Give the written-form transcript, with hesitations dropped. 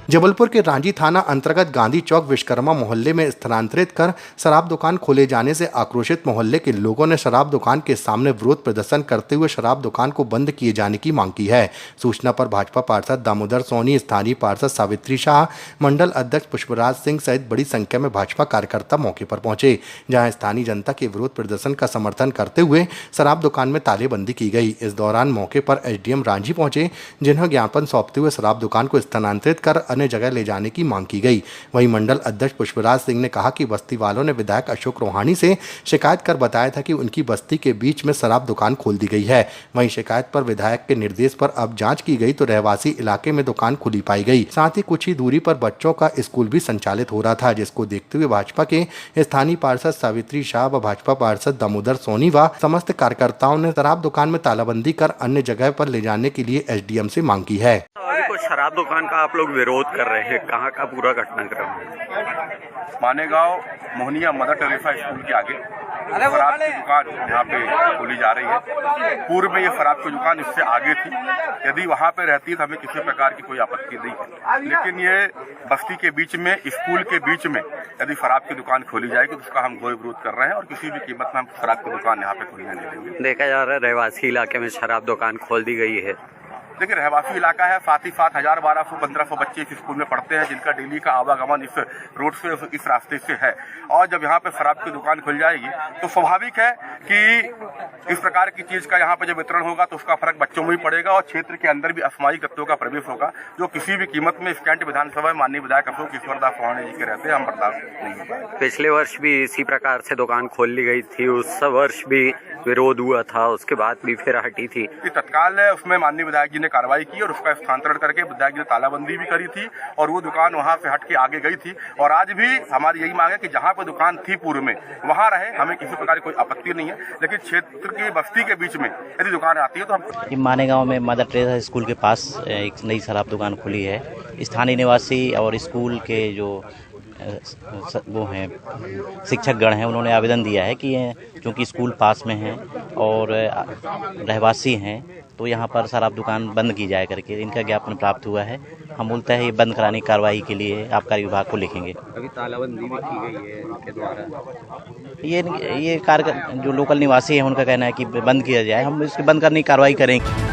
जबलपुर के रांझी थाना अंतर्गत गांधी चौक विश्वकर्मा मोहल्ले में स्थानांतरित कर शराब दुकान खोले जाने से आक्रोशित मोहल्ले के लोगों ने शराब दुकान के सामने विरोध प्रदर्शन करते हुए शराब दुकान को बंद किए जाने की मांग की है। सूचना पर भाजपा पार्षद दामोदर सोनी, स्थानीय पार्षद सावित्री शाह, मंडल अध्यक्ष पुष्पराज सिंह सहित बड़ी संख्या में भाजपा कार्यकर्ता मौके पर पहुंचे, जहां स्थानीय जनता के विरोध प्रदर्शन का समर्थन करते हुए शराब दुकान में तालेबंदी की गई। इस दौरान मौके पर एसडीएम रांझी पहुंचे, जिन्हें ज्ञापन सौंपते हुए शराब दुकान को स्थानांतरित कर अन्य जगह ले जाने की मांग की गई। वहीं मंडल अध्यक्ष पुष्पराज सिंह ने कहा कि बस्ती वालों ने विधायक अशोक रोहानी से शिकायत कर बताया था कि उनकी बस्ती के बीच में शराब दुकान खोल दी गई है। वहीं शिकायत पर विधायक के निर्देश पर अब जांच की गई तो रहवासी इलाके में दुकान खुली पाई गई। साथ ही कुछ ही दूरी पर बच्चों का स्कूल भी संचालित हो रहा था, जिसको देखते हुए भाजपा के स्थानीय पार्षद सावित्री शाह व भाजपा पार्षद दामोदर सोनी व समस्त कार्यकर्ताओं ने शराब दुकान में तालाबंदी कर अन्य जगह पर ले जाने के लिए एसडीएम से मांग की है। शराब दुकान का आप लोग विरोध कर रहे हैं, कहाँ का पूरा घटनाक्रम है? Manegaon Mohania mother Teresa school के आगे शराब की दुकान यहाँ पे खोली जा रही है। पूर्व में ये शराब की दुकान इससे आगे थी। यदि वहाँ पे रहती तो हमें किसी प्रकार की कोई आपत्ति नहीं है, लेकिन ये बस्ती के बीच में, स्कूल के बीच में यदि शराब की दुकान खोली जाएगी तो उसका हम घोर विरोध कर रहे हैं और किसी भी कीमत में हम शराब की दुकान यहाँ पे खोलने नहीं देंगे। देखा जा रहा है रहवासी इलाके में शराब दुकान खोल दी गई है। देखिए, रहवासी इलाका है, साथ ही साथ 1200-1500 बच्चे इस स्कूल में पढ़ते हैं, जिनका डेली का आवागमन इस रोड से, इस रास्ते से है। और जब यहाँ पे शराब की दुकान खुल जाएगी तो स्वाभाविक है कि इस प्रकार की चीज का यहाँ पे जब वितरण होगा तो उसका फर्क बच्चों में भी पड़ेगा और क्षेत्र के अंदर भी असामाजिक तत्वों का प्रवेश होगा, जो किसी भी कीमत में इस कैंट विधानसभा में माननीय विधायक अशोक ईश्वरदास रोहानी जी के रहते हम बर्दाश्त नहीं होगा। पिछले वर्ष भी इसी प्रकार से दुकान खोल ली गई थी, उस वर्ष भी विरोध हुआ था, उसके बाद भी फिर हटी थी। तत्काल उसमें माननीय विधायक जी ने कार्रवाई की और उसका स्थानांतरण करके विधायक जी ने तालाबंदी भी करी थी और वो दुकान वहाँ से हट के आगे गई थी। और आज भी हमारी यही मांग है कि जहाँ पे दुकान थी पूर्व में वहाँ रहे, हमें किसी प्रकार की कोई आपत्ति नहीं है, लेकिन क्षेत्र की बस्ती के बीच में यदि दुकान आती है तो हम। मानेगांव में मदर टेरेसा स्कूल के पास एक नई शराब दुकान खुली है। स्थानीय निवासी और स्कूल के जो वो हैं शिक्षकगण हैं, उन्होंने आवेदन दिया है कि क्योंकि स्कूल पास में है और रहवासी हैं तो यहाँ पर शराब दुकान बंद की जाए करके इनका ज्ञापन प्राप्त हुआ है। हम बोलते हैं ये बंद कराने की कार्रवाई के लिए आबकारी विभाग को लिखेंगे। अभी तालाबंदी भी की गई है इनके द्वारा। ये कार्य जो लोकल निवासी हैं उनका कहना है कि बंद किया जाए, हम इसके बंद करने की कार्रवाई करेंगे।